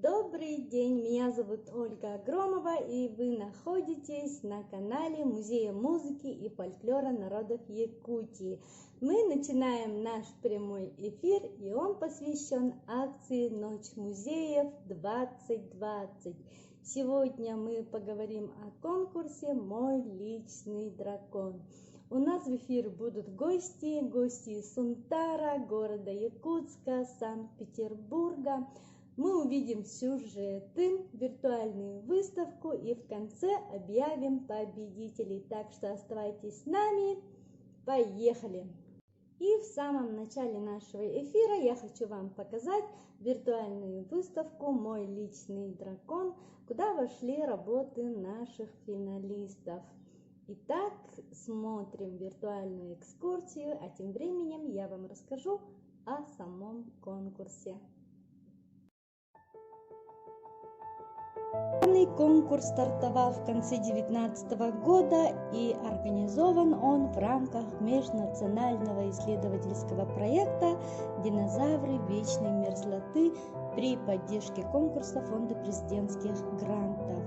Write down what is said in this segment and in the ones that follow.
Добрый день, меня зовут Ольга Громова, и вы находитесь на канале Музея музыки и фольклора народов Якутии. Мы начинаем наш прямой эфир, и он посвящен акции «Ночь музеев 2020». Сегодня мы поговорим о конкурсе «Мой личный дракон». У нас в эфир будут гости из Сунтара, города Якутска, Санкт-Петербурга. Мы увидим сюжеты, виртуальную выставку и в конце объявим победителей. Так что оставайтесь с нами. Поехали! И в самом начале нашего эфира я хочу вам показать виртуальную выставку «Мой личный дракон», куда вошли работы наших финалистов. Итак, смотрим виртуальную экскурсию, а тем временем я вам расскажу о самом конкурсе. Данный конкурс стартовал в конце 2019 года и организован он в рамках межнационального исследовательского проекта «Динозавры вечной мерзлоты» при поддержке конкурса Фонда президентских грантов.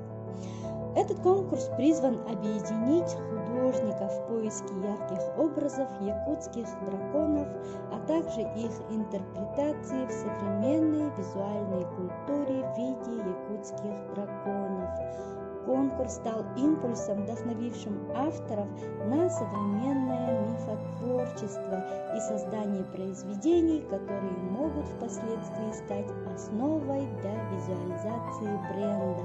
Этот конкурс призван объединить художников в поиске ярких образов якутских драконов, а также их интерпретации в современной визуальной культуре в виде якутских драконов. Конкурс стал импульсом, вдохновившим авторов на современное мифотворчество и создание произведений, которые могут впоследствии стать основой для визуализации бренда.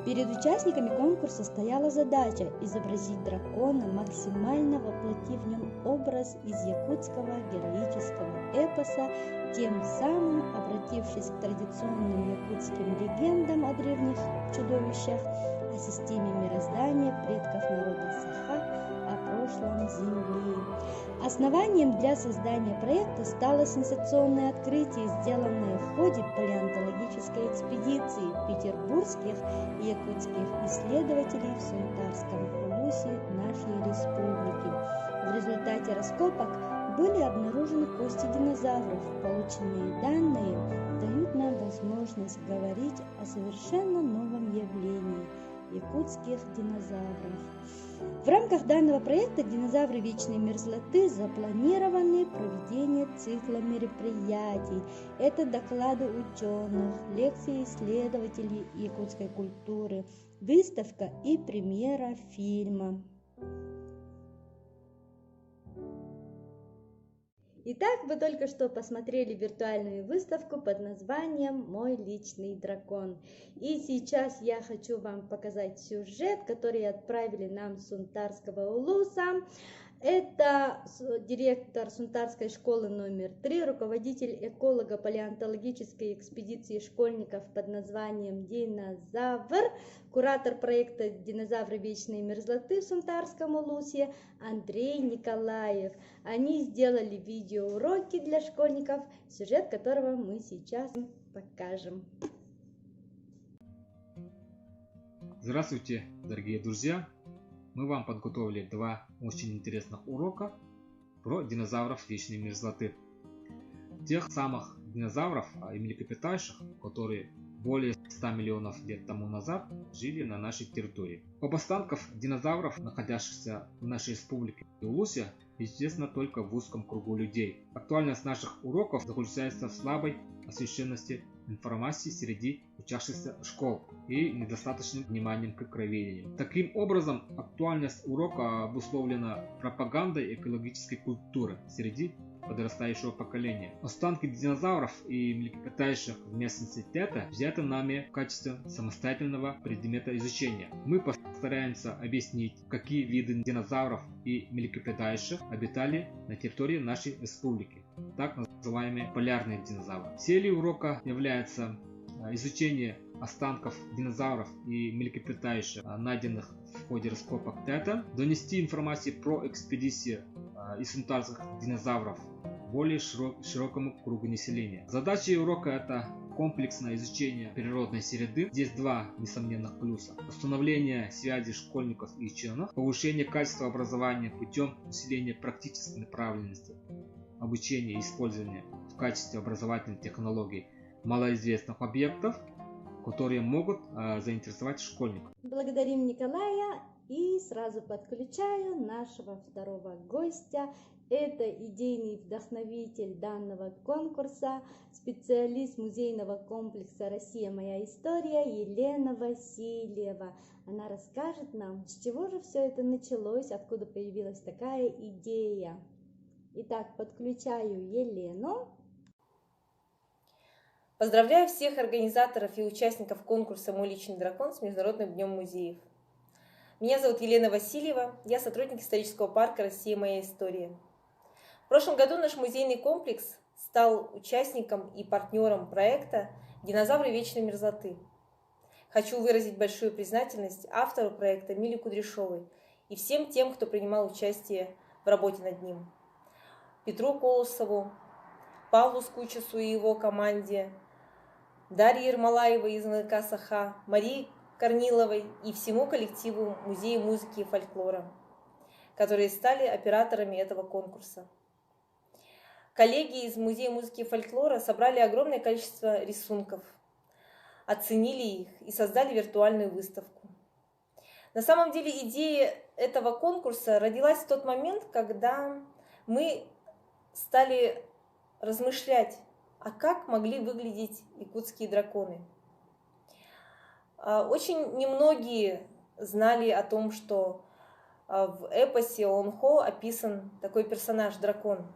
Перед участниками конкурса стояла задача изобразить дракона, максимально воплотив в нем образ из якутского героического эпоса, тем самым обратившись к традиционным якутским легендам о древних чудовищах, о системе мироздания предков народа Саха, о прошлом Земли. Основанием для создания проекта стало сенсационное открытие, сделанное в ходе палеонтологической экспедиции петербургских и якутских исследователей в Сунтарском улусе нашей республики. В результате раскопок были обнаружены кости динозавров. Полученные данные дают нам возможность говорить о совершенно новом явлении – якутских динозавров. В рамках данного проекта «Динозавры вечной мерзлоты» запланированы проведение цикла мероприятий. Это доклады ученых, лекции исследователей якутской культуры, выставка и премьера фильма. Итак, вы только что посмотрели виртуальную выставку под названием «Мой личный дракон». И сейчас я хочу вам показать сюжет, который отправили нам с Сунтарского улуса. Это директор Сунтарской школы номер 3, руководитель эколого-палеонтологической экспедиции школьников под названием «Динозавр», куратор проекта «Динозавры вечной мерзлоты» в Сунтарском улусе Андрей Николаев. Они сделали видеоуроки для школьников, сюжет которого мы сейчас покажем. Здравствуйте, дорогие друзья! Мы вам подготовили два очень интересных урока про динозавров вечной мерзлоты. Тех самых динозавров и млекопитающих, которые более 100 миллионов лет тому назад жили на нашей территории. Об останках динозавров, находящихся в нашей республике Улусе, известно только в узком кругу людей. Актуальность наших уроков заключается в слабой освещенности информации среди учащихся школ и недостаточным вниманием к краеведению. Таким образом, актуальность урока обусловлена пропагандой экологической культуры среди подрастающего поколения. Останки динозавров и млекопитающих в местности Тета взяты нами в качестве самостоятельного предмета изучения. Мы постараемся объяснить, какие виды динозавров и млекопитающих обитали на территории нашей республики, так называемые полярные динозавры. Целью урока является изучение останков динозавров и млекопитающих, найденных в ходе раскопок Тета, донести информацию про экспедиции из сунтарских динозавров более широкому кругу населения. Задача урока — это комплексное изучение природной среды. Здесь два несомненных плюса: установление связи школьников и ученых, повышение качества образования путем усиления практической направленности обучения и использования в качестве образовательной технологии малоизвестных объектов, которые могут заинтересовать школьников. Благодарим Николая и сразу подключаю нашего второго гостя. Это идейный вдохновитель данного конкурса, специалист музейного комплекса «Россия. Моя история» Елена Васильева. Она расскажет нам, с чего же все это началось, откуда появилась такая идея. Итак, подключаю Елену. Поздравляю всех организаторов и участников конкурса «Мой личный дракон» с Международным днем музеев. Меня зовут Елена Васильева, я сотрудник исторического парка «Россия. Моя история». В прошлом году наш музейный комплекс стал участником и партнером проекта «Динозавры вечной мерзлоты». Хочу выразить большую признательность автору проекта Миле Кудряшовой и всем тем, кто принимал участие в работе над ним. Петру Колосову, Павлу Скучесу и его команде, Дарье Ермолаевой из НК «Саха», Марии Корниловой и всему коллективу Музея музыки и фольклора, которые стали операторами этого конкурса. Коллеги из Музея музыки и фольклора собрали огромное количество рисунков, оценили их и создали виртуальную выставку. На самом деле идея этого конкурса родилась в тот момент, когда мы стали размышлять, а как могли выглядеть якутские драконы. Очень немногие знали о том, что в эпосе Олонхо описан такой персонаж дракон.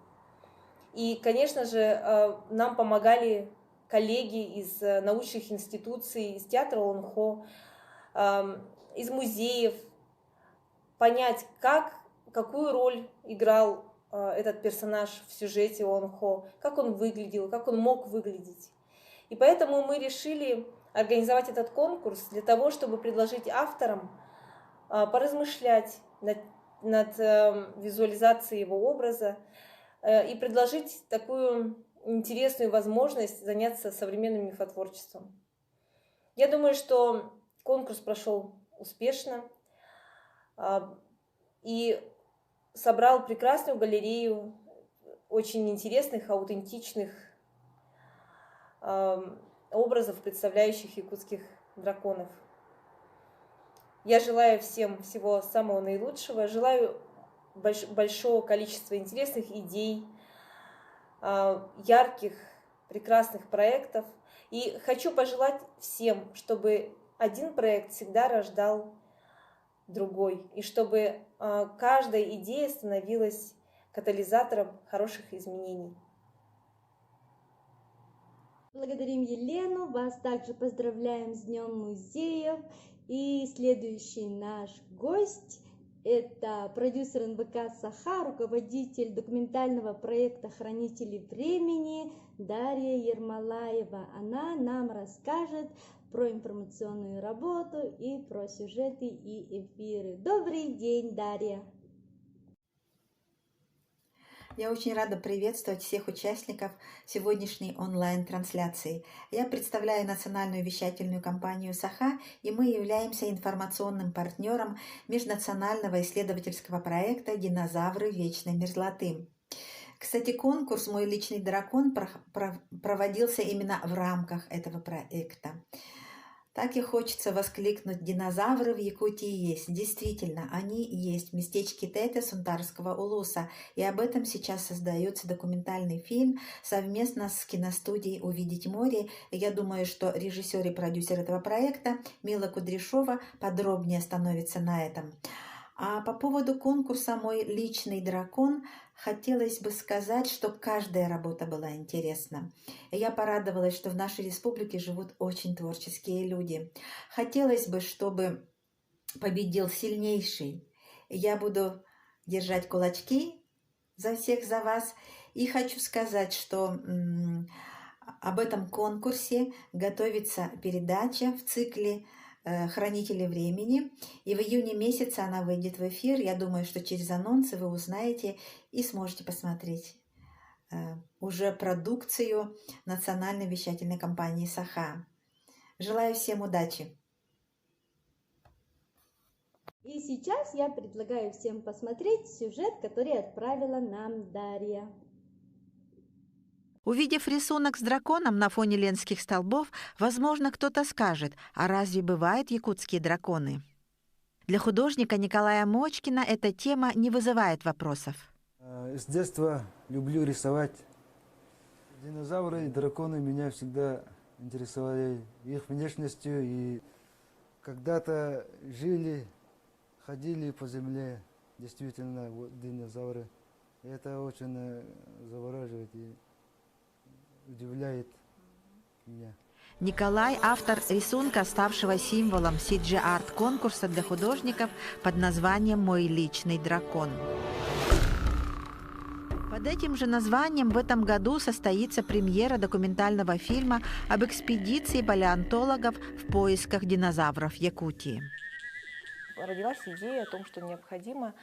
И, конечно же, нам помогали коллеги из научных институций, из театра Олонхо, из музеев, понять, какую роль играл этот персонаж в сюжете Олонхо, как он выглядел, как он мог выглядеть. И поэтому мы решили организовать этот конкурс для того, чтобы предложить авторам поразмышлять над визуализацией его образа и предложить такую интересную возможность заняться современным мифотворчеством. Я думаю, что конкурс прошел успешно и собрал прекрасную галерею очень интересных, аутентичных образов, представляющих якутских драконов. Я желаю всем всего самого наилучшего, желаю большого количества интересных идей, ярких, прекрасных проектов. И хочу пожелать всем, чтобы один проект всегда рождал другой, и чтобы каждая идея становилась катализатором хороших изменений. Благодарим Елену, вас также поздравляем с Днем музеев. И следующий наш гость – это продюсер НВК «Саха», руководитель документального проекта «Хранители времени» Дарья Ермолаева. Она нам расскажет про информационную работу и про сюжеты и эфиры. Добрый день, Дарья! Я очень рада приветствовать всех участников сегодняшней онлайн-трансляции. Я представляю национальную вещательную компанию «Саха», и мы являемся информационным партнером межнационального исследовательского проекта «Динозавры вечной мерзлоты». Кстати, конкурс «Мой личный дракон» проводился именно в рамках этого проекта. Так и хочется воскликнуть: динозавры в Якутии есть. Действительно, они есть в местечке Тете Сунтарского улуса. И об этом сейчас создается документальный фильм совместно с киностудией «Увидеть море». И я думаю, что режиссер и продюсер этого проекта Мила Кудряшова подробнее остановится на этом. А по поводу конкурса «Мой личный дракон» хотелось бы сказать, что каждая работа была интересна. И я порадовалась, что в нашей республике живут очень творческие люди. Хотелось бы, чтобы победил сильнейший. Я буду держать кулачки за всех, за вас. И хочу сказать, что об этом конкурсе готовится передача в цикле «Хранители времени», и в июне месяце она выйдет в эфир. Я думаю, что через анонсы вы узнаете и сможете посмотреть уже продукцию национальной вещательной компании «Саха». Желаю всем удачи! И сейчас я предлагаю всем посмотреть сюжет, который отправила нам Дарья. Увидев рисунок с драконом на фоне ленских столбов, возможно, кто-то скажет, а разве бывают якутские драконы? Для художника Николая Мочкина эта тема не вызывает вопросов. С детства люблю рисовать. Динозавры и драконы меня всегда интересовали их внешностью. И когда-то жили, ходили по земле, действительно, вот, динозавры. И это очень завораживает и удивляет меня. Николай – автор рисунка, ставшего символом CG-арт-конкурса для художников под названием «Мой личный дракон». Под этим же названием в этом году состоится премьера документального фильма об экспедиции палеонтологов в поисках динозавров Якутии. Родилась идея о том, что необходимо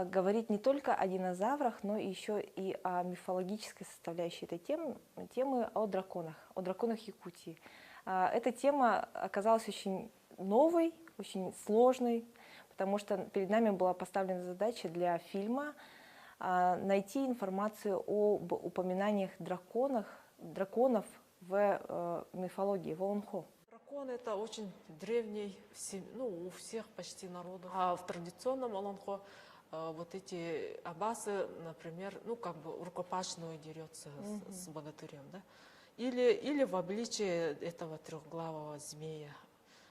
говорить не только о динозаврах, но еще и о мифологической составляющей этой темы о драконах Якутии. Эта тема оказалась очень новой, очень сложной, потому что перед нами была поставлена задача для фильма найти информацию об упоминаниях драконов в мифологии, в Олонхо. Дракон — это очень древний, у всех почти народов. А в традиционном Олонхо вот эти абасы, например, рукопашную дерется с богатырем, да? Или в обличии этого трехглавого змея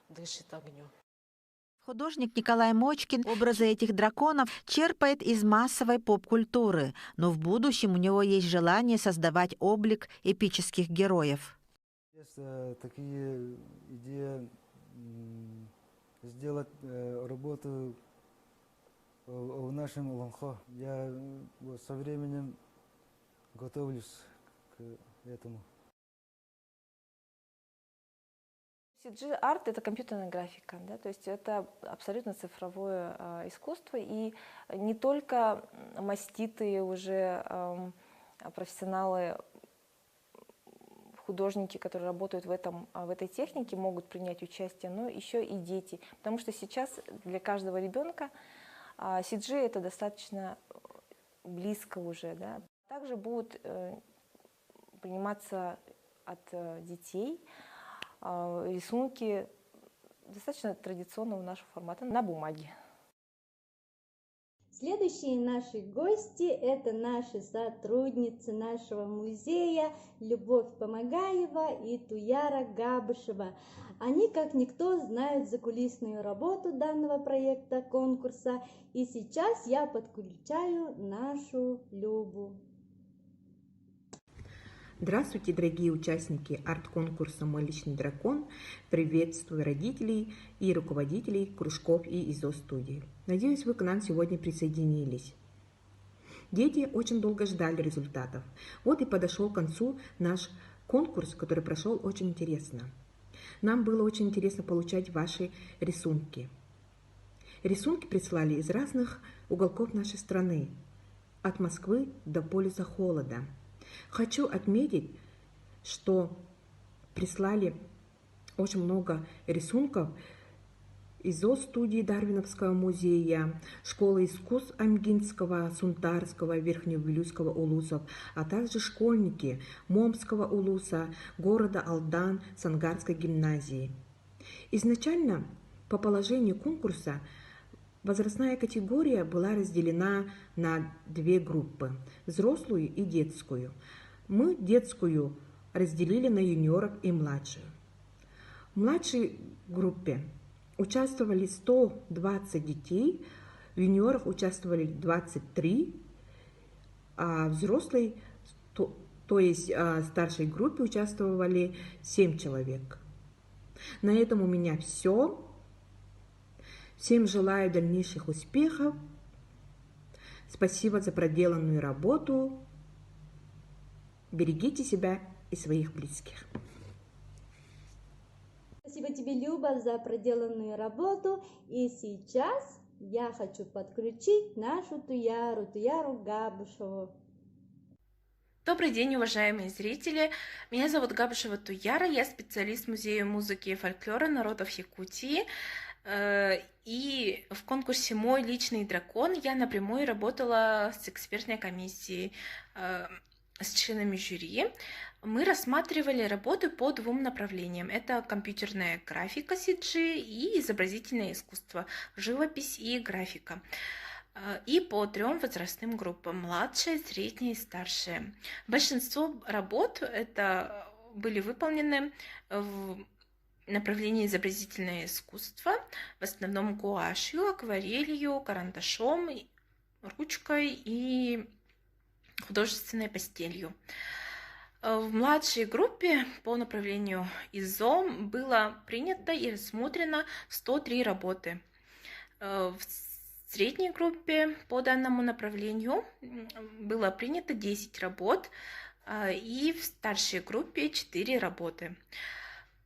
дышит огнем. Художник Николай Мочкин образы этих драконов черпает из массовой поп-культуры, но в будущем у него есть желание создавать облик эпических героев. Есть такие идеи сделать работу в нашем Олонхо. Я со временем готовлюсь к этому. CG-арт — это компьютерная графика, да? То есть это абсолютно цифровое искусство, и не только маститые уже профессионалы, художники, которые работают в этой технике, могут принять участие, но еще и дети, потому что сейчас для каждого ребенка CG — это достаточно близко уже, да? Также будут приниматься от детей рисунки достаточно традиционного нашего формата на бумаге. Следующие наши гости – это наши сотрудницы нашего музея Любовь Помогаева и Туяра Габышева. Они, как никто, знают закулисную работу данного проекта конкурса. И сейчас я подключаю нашу Любу. Здравствуйте, дорогие участники арт-конкурса «Мой личный дракон». Приветствую родителей и руководителей кружков и ИЗО-студий. Надеюсь, вы к нам сегодня присоединились. Дети очень долго ждали результатов. Вот и подошел к концу наш конкурс, который прошел очень интересно. Нам было очень интересно получать ваши рисунки. Рисунки прислали из разных уголков нашей страны, от Москвы до полюса холода. Хочу отметить, что прислали очень много рисунков из ИЗО-студии Дарвиновского музея, школы искусств Амгинского, Сунтарского, Верхневилюйского улусов, а также школьники Момского улуса, города Алдан, Сангарской гимназии. Изначально по положению конкурса возрастная категория была разделена на две группы – взрослую и детскую. Мы детскую разделили на юниоров и младших. В младшей группе участвовали 120 детей, в юниорах участвовали 23, а в взрослой, то есть старшей группе, участвовали 7 человек. На этом у меня все. Всем желаю дальнейших успехов. Спасибо за проделанную работу. Берегите себя и своих близких. Спасибо тебе, Люба, за проделанную работу. И сейчас я хочу подключить нашу Туяру Габышеву. Добрый день, уважаемые зрители! Меня зовут Габышева Туяра, я специалист Музея музыки и фольклора народов Якутии. И в конкурсе «Мой личный дракон» я напрямую работала с экспертной комиссией. с членами жюри мы рассматривали работы по двум направлениям. Это компьютерная графика CG и изобразительное искусство, живопись и графика. И по 3 возрастным группам: младшая, средняя и старшая. Большинство работ это были выполнены в направлении изобразительное искусство, в основном гуашью, акварелью, карандашом, ручкой и художественной пастелью. В младшей группе по направлению ИЗО было принято и рассмотрено 103 работы. В средней группе по данному направлению было принято 10 работ, и в старшей группе 4 работы.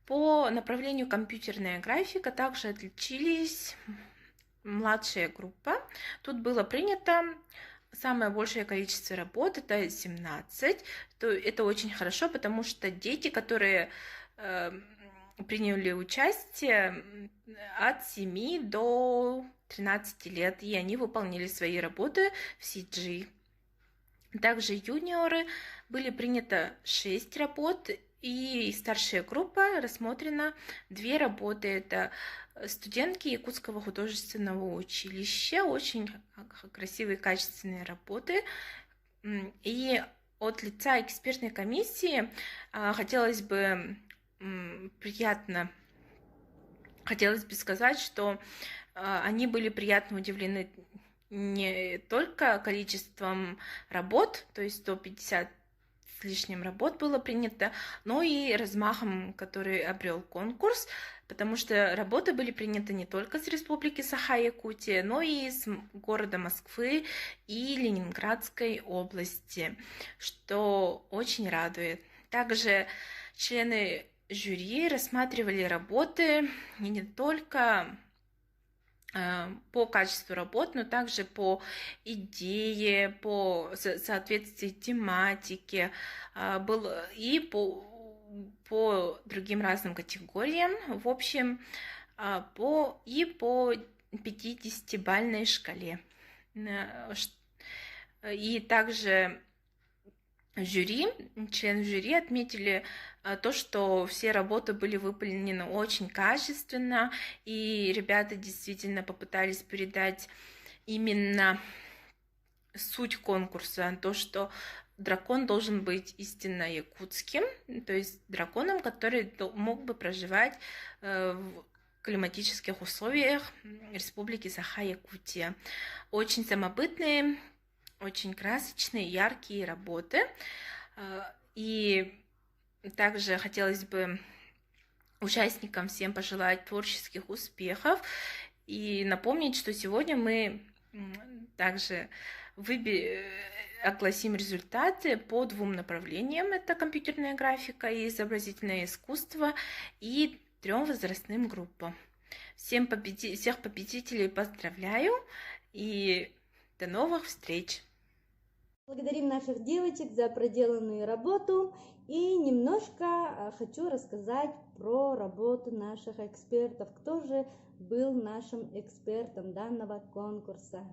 По направлению компьютерная графика также отличились младшая группа. Тут было принято самое большее количество работ, это 17. Это очень хорошо, потому что дети, которые приняли участие от 7 до 13 лет, и они выполнили свои работы в CG. Также юниоры были принято 6 работ, и старшая группа рассмотрена 2 работы. Это студентки Якутского художественного училища, очень красивые, качественные работы. И от лица экспертной комиссии хотелось бы сказать, что они были приятно удивлены не только количеством работ, то есть 150 с лишним работ было принято, но и размахом, который обрел конкурс, потому что работы были приняты не только с Республики Саха-Якутия, но и с города Москвы и Ленинградской области, что очень радует. Также члены жюри рассматривали работы не только по качеству работ, но также по идее, по соответствии тематике, и по другим разным категориям, в общем, по 50-бальной шкале. И также члены жюри отметили то, что все работы были выполнены очень качественно, и ребята действительно попытались передать именно суть конкурса, то, что дракон должен быть истинно якутским, то есть драконом, который мог бы проживать в климатических условиях Республики Саха-Якутия. Очень самобытные, очень красочные, яркие работы. И также хотелось бы участникам всем пожелать творческих успехов и напомнить, что сегодня мы также огласим результаты по 2 направлениям. Это компьютерная графика и изобразительное искусство, и 3 возрастным группам. Всех победителей поздравляю и до новых встреч! Благодарим наших девочек за проделанную работу. И немножко хочу рассказать про работу наших экспертов. Кто же был нашим экспертом данного конкурса?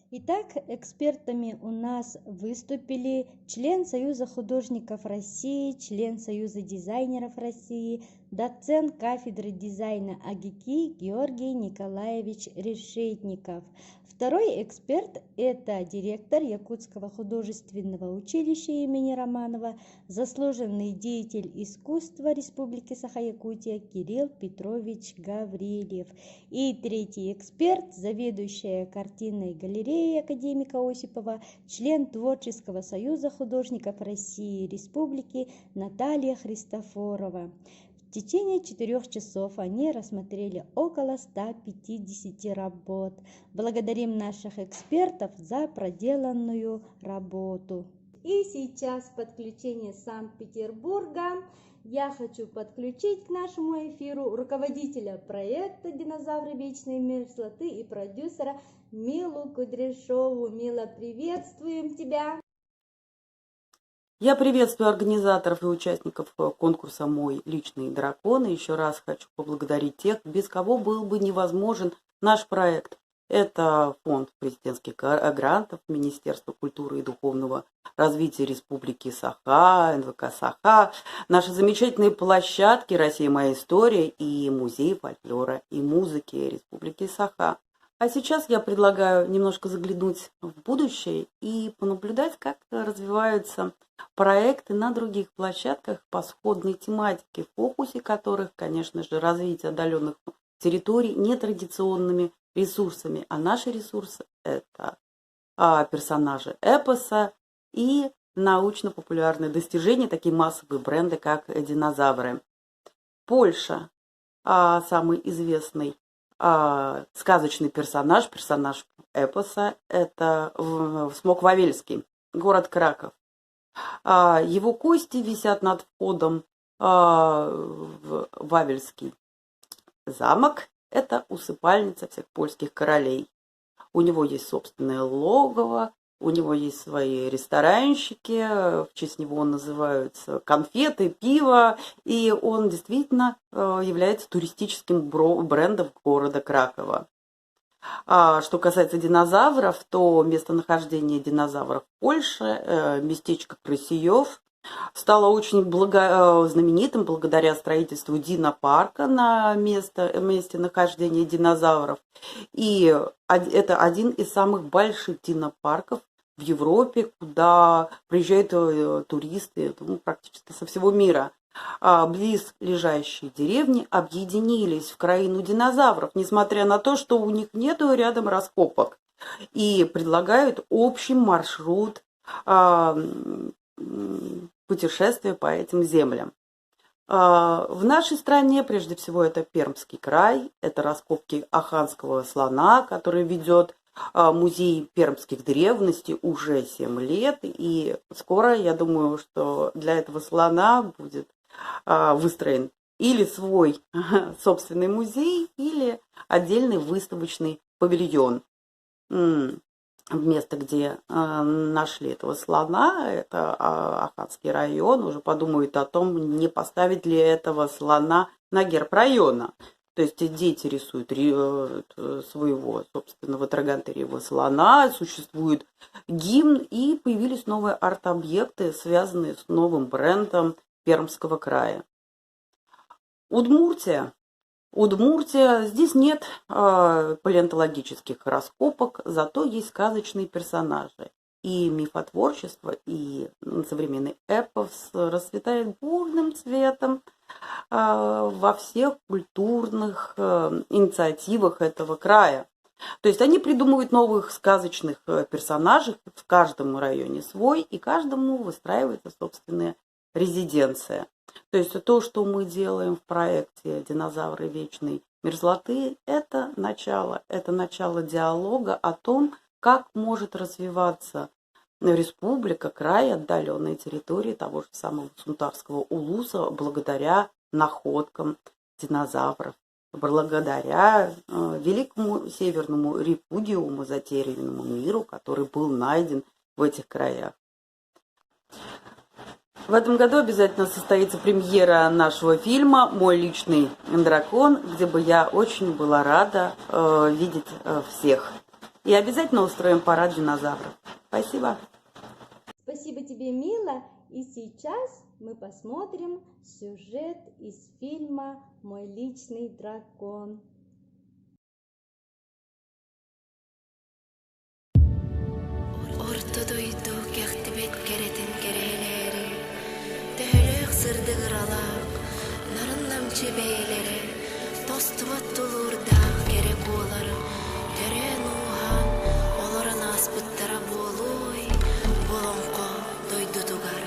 Итак, экспертами у нас выступили член Союза художников России, член Союза дизайнеров России, доцент кафедры дизайна АГИКИ Георгий Николаевич Решетников. Второй эксперт – это директор Якутского художественного училища имени Романова, заслуженный деятель искусства Республики Саха-Якутия Кирилл Петрович Гаврилев. И третий эксперт – заведующая картинной галереей академика Осипова, член Творческого союза художников России и Республики Наталья Христофорова. В течение 4 часов они рассмотрели около 150 работ. Благодарим наших экспертов за проделанную работу. И сейчас подключение Санкт-Петербурга. Я хочу подключить к нашему эфиру руководителя проекта «Динозавры. Вечный мир златы» и продюсера Милу Кудряшову. Мила, приветствуем тебя! Я приветствую организаторов и участников конкурса «Мой личный дракон». И еще раз хочу поблагодарить тех, без кого был бы невозможен наш проект. Это фонд президентских грантов Министерства культуры и духовного развития Республики Саха, НВК Саха, наши замечательные площадки «Россия. Моя история» и Музей фольклора и музыки Республики Саха. А сейчас я предлагаю немножко заглянуть в будущее и понаблюдать, как развиваются проекты на других площадках по сходной тематике, в фокусе которых, конечно же, развитие отдаленных территорий нетрадиционными ресурсами. А наши ресурсы – это персонажи эпоса и научно-популярные достижения, такие массовые бренды, как динозавры. Польша – самый известный сказочный персонаж эпоса – это Смок Вавельский, город Краков. Его кости висят над входом в Вавельский замок. Это усыпальница всех польских королей. У него есть собственное логово, у него есть свои ресторанчики, в честь него называются конфеты, пиво, и он действительно является туристическим брендом города Кракова. Что касается динозавров, то местонахождение динозавров в Польше, местечко Крысиев, стало очень знаменитым благодаря строительству динопарка на месте нахождения динозавров. И это один из самых больших динопарков в Европе, куда приезжают туристы практически со всего мира. Близлежащие деревни объединились в краину динозавров, несмотря на то, что у них нету рядом раскопок, и предлагают общий маршрут путешествия по этим землям. В нашей стране, прежде всего, это Пермский край, это раскопки аханского слона, который ведет музей пермских древностей уже 7 лет, и скоро, я думаю, что для этого слона будет выстроен или свой собственный музей, или отдельный выставочный павильон. Место, где нашли этого слона, это Аханский район, уже подумают о том, не поставить ли этого слона на герб района. То есть дети рисуют своего собственного Трагантерьева слона, существует гимн, и появились новые арт-объекты, связанные с новым брендом Пермского края. Удмуртия. Здесь нет палеонтологических раскопок, зато есть сказочные персонажи. И мифотворчество, и современный эпос расцветает бурным цветом во всех культурных инициативах этого края. То есть они придумывают новых сказочных персонажей, в каждом районе свой, и каждому выстраивается собственная резиденция. То есть то, что мы делаем в проекте «Динозавры вечной мерзлоты», это начало диалога о том, как может развиваться республика, край, отдаленные территории того же самого Сунтарского улуса благодаря находкам динозавров, благодаря великому северному репудиуму, затерянному миру, который был найден в этих краях. В этом году обязательно состоится премьера нашего фильма «Мой личный дракон», где бы я очень была рада видеть всех. И обязательно устроим парад динозавров. Спасибо. Спасибо тебе, Мила. И сейчас мы посмотрим сюжет из фильма «Мой личный дракон». Сырдык ыралак, нарын намчы бейлери, тостубат тулурдақ керек болар, төрен ухан, оларын аспыттара болуй, болонқо дойдудугар.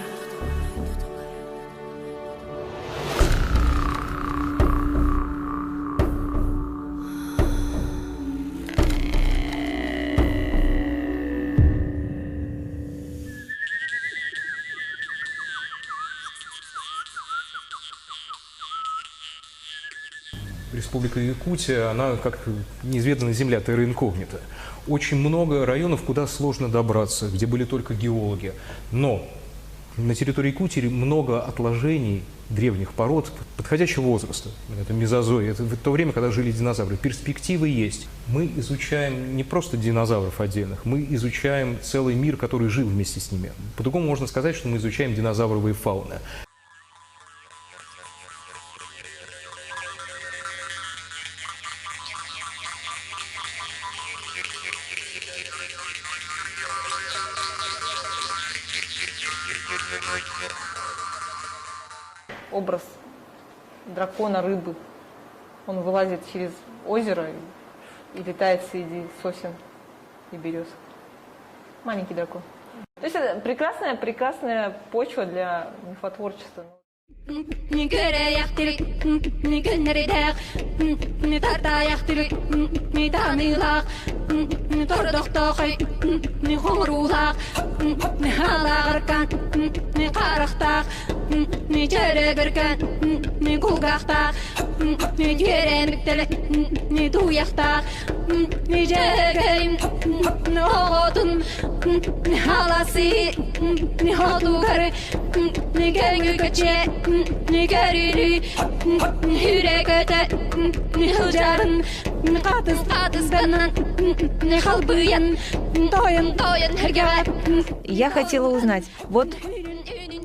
Республика Якутия, она как неизведанная земля, терра инкогнита. Очень много районов, куда сложно добраться, где были только геологи. Но на территории Якутии много отложений древних пород подходящего возраста. Это мезозой, это в то время, когда жили динозавры. Перспективы есть. Мы изучаем не просто динозавров отдельных, мы изучаем целый мир, который жил вместе с ними. По-другому можно сказать, что мы изучаем динозавровые фауны. Образ дракона, рыбы. Он вылазит через озеро и летает среди сосен и берез. Маленький дракон. То есть это прекрасная почва для мифотворчества. Я хотела узнать, вот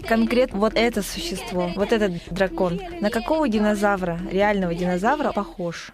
конкретно вот это существо, вот этот дракон, на какого динозавра, реального динозавра похож?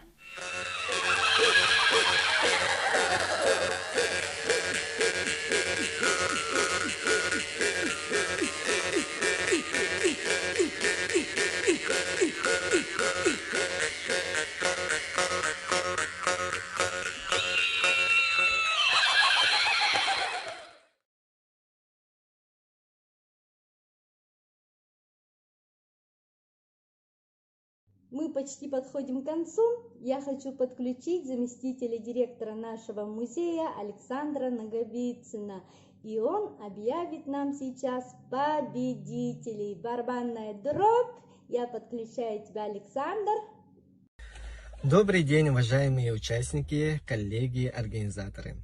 Мы почти подходим к концу. Я хочу подключить заместителя директора нашего музея Александра Нагобицына. И он объявит нам сейчас победителей. Барабанная дробь. Я подключаю тебя, Александр. Добрый день, уважаемые участники, коллеги, организаторы.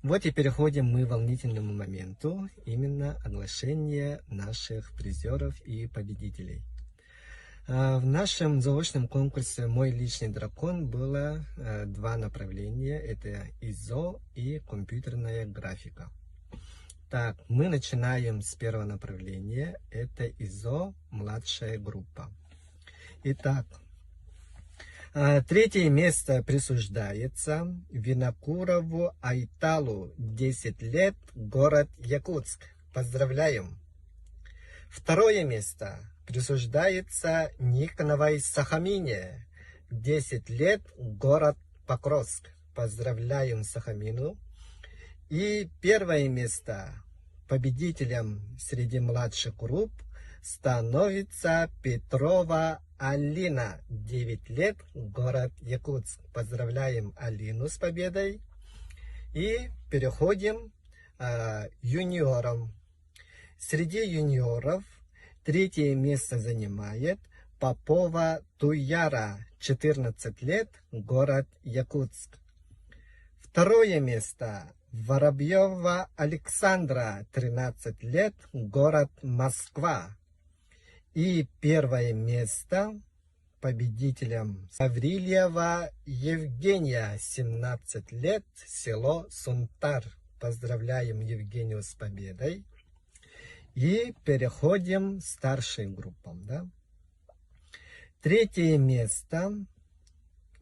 Вот и переходим мы к волнительному моменту, именно оглашение наших призеров и победителей. В нашем заочном конкурсе «Мой личный дракон» было два направления. Это ИЗО и компьютерная графика. Так, мы начинаем с первого направления. Это ИЗО, младшая группа. Итак, третье место присуждается Винокурову Айталу, 10 лет, город Якутск. Поздравляем! Второе место присуждается Никоновой Сахамине, 10 лет, город Покровск. Поздравляем Сахамину. И первое место победителем среди младших групп становится Петрова Алина, 9 лет, город Якутск. Поздравляем Алину с победой. И переходим к юниорам. Среди юниоров третье место занимает Попова Туяра, 14 лет, город Якутск. Второе место Воробьева Александра, 13 лет, город Москва. И первое место победителем Саврильева Евгения, 17 лет, село Сунтар. Поздравляем Евгению с победой. И переходим к старшим группам. Да? Третье место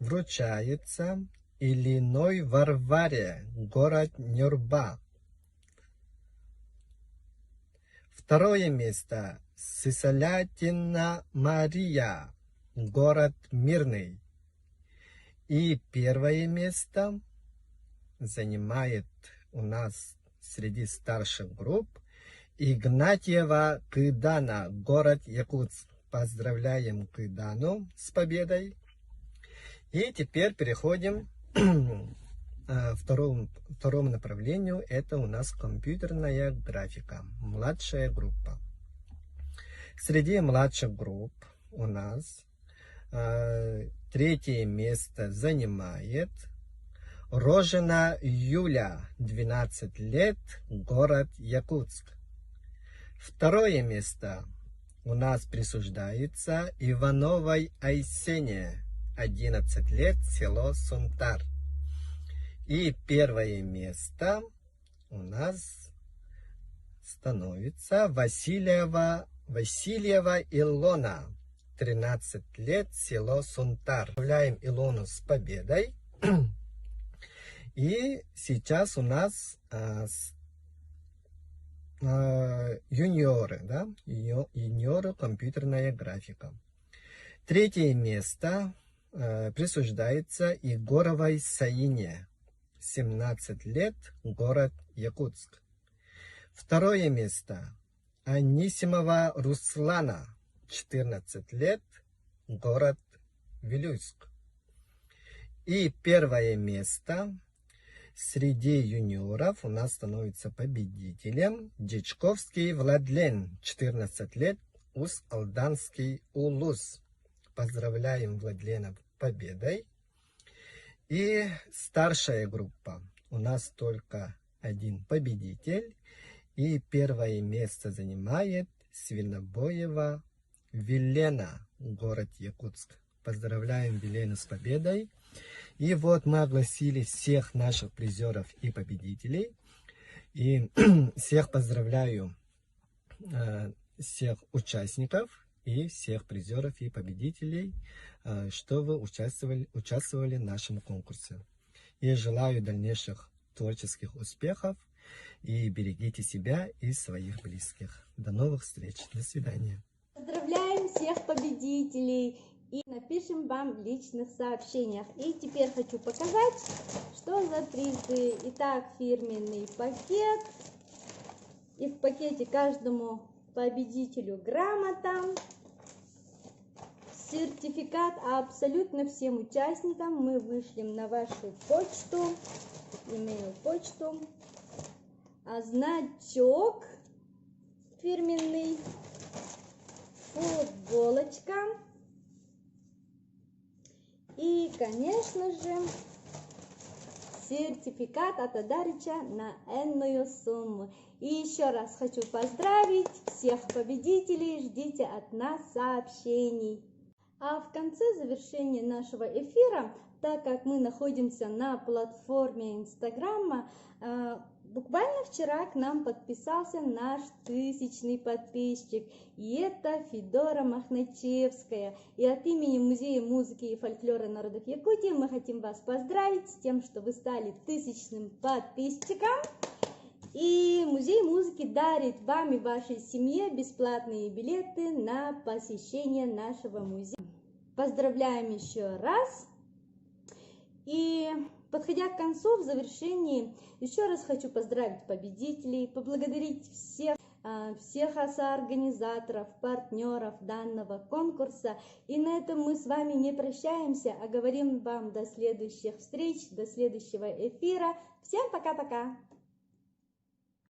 вручается Ильиной Варваре, город Нюрба. Второе место Сысолятина Мария, город Мирный. И первое место занимает у нас среди старших групп Игнатьева Кыдана, город Якутск. Поздравляем Кыдану с победой. И теперь переходим к второму направлению. Это у нас компьютерная графика, младшая группа. Среди младших групп у нас третье место занимает Рожина Юля, 12 лет, город Якутск. Второе место у нас присуждается Ивановой Айсене, 11 лет, село Сунтар. И первое место у нас становится Васильева Илона, 13 лет, село Сунтар. Поздравляем Илону с победой. И сейчас у нас юниоры, да? Юниоры компьютерная графика. Третье место присуждается Егоровой Саине, 17 лет, город Якутск. Второе место Анисимова Руслана, 14 лет, город Вилюйск. И первое место среди юниоров у нас становится победителем Дичковский Владлен, 14 лет, Усть-Алданский Улус. Поздравляем Владлена с победой. И старшая группа. У нас только один победитель. И первое место занимает Свинобоева Вилена, город Якутск. Поздравляем Вилену с победой. И вот мы огласили всех наших призеров и победителей. И всех поздравляю, всех участников и всех призеров и победителей, что вы участвовали в нашем конкурсе. И желаю дальнейших творческих успехов. И берегите себя и своих близких. До новых встреч. До свидания. Поздравляем всех победителей и напишем вам в личных сообщениях. И теперь хочу показать, что за призы. Итак, фирменный пакет. И в пакете каждому победителю грамота. Сертификат абсолютно всем участникам мы вышлем на вашу почту, email-почту. А значок фирменный, футболочка и, конечно же, сертификат от Адарича на энную сумму. И еще раз хочу поздравить всех победителей, ждите от нас сообщений. А в конце завершения нашего эфира, так как мы находимся на платформе Инстаграма, буквально вчера к нам подписался наш 1000-й подписчик, и это Федора Махначевская. И от имени Музея музыки и фольклора народов Якутии мы хотим вас поздравить с тем, что вы стали 1000-м подписчиком. И Музей музыки дарит вам и вашей семье бесплатные билеты на посещение нашего музея. Поздравляем еще раз. И подходя к концу, в завершении, еще раз хочу поздравить победителей, поблагодарить всех соорганизаторов, партнеров данного конкурса. И на этом мы с вами не прощаемся, а говорим вам до следующих встреч, до следующего эфира. Всем пока-пока!